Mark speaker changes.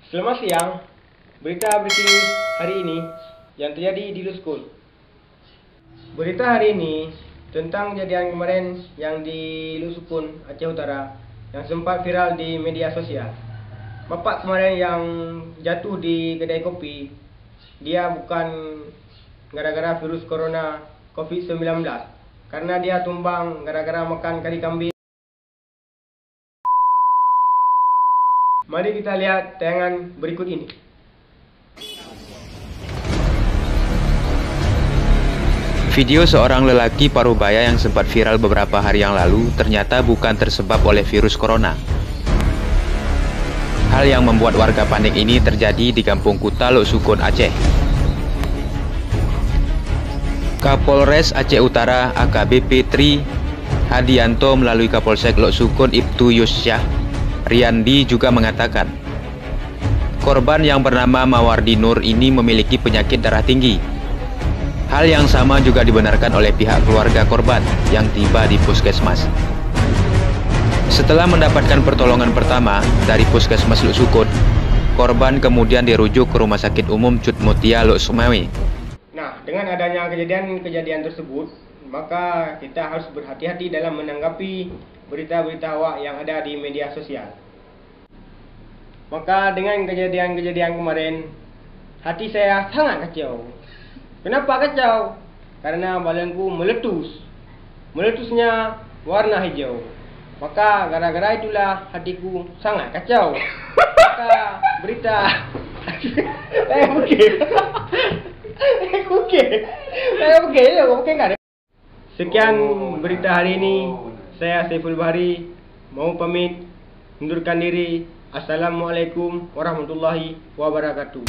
Speaker 1: Selamat siang. Berita breaking news hari ini yang terjadi di Luskun. Berita hari ini tentang kejadian kemarin yang di Luskun, Aceh Utara yang sempat viral di media sosial. Bapak kemarin yang jatuh di kedai kopi, dia bukan gara-gara virus corona COVID-19, karena dia tumbang gara-gara makan kari kambing. Mari kita lihat tayangan berikut ini.
Speaker 2: Video seorang lelaki parubaya yang sempat viral beberapa hari yang lalu ternyata bukan tersebab oleh virus corona. Hal yang membuat warga panik ini terjadi di Kampung Kuta, Lok Sukun, Aceh. Kapolres Aceh Utara AKBP Tri Hadianto melalui Kapolsek Lok Sukun Ibtu Yusyah Riyandi juga mengatakan, korban yang bernama Mawardi Nur ini memiliki penyakit darah tinggi. Hal yang sama juga dibenarkan oleh pihak keluarga korban yang tiba di puskesmas. Setelah mendapatkan pertolongan pertama dari puskesmas Lok Sukun, korban kemudian dirujuk ke Rumah Sakit Umum Cut Mutia Lok Sumawe.
Speaker 1: Nah, dengan adanya kejadian tersebut, maka kita harus berhati-hati dalam menanggapi berita-berita hoax yang ada di media sosial. Maka dengan kejadian kemarin, hati saya sangat kacau. Kenapa kacau? Karena badanku meletus. Meletusnya warna hijau. Maka gara-gara itulah hatiku sangat kacau. Maka berita Sekian berita hari ini. Saya Saiful Bahri mau pamit mundurkan diri. Assalamualaikum warahmatullahi wabarakatuh.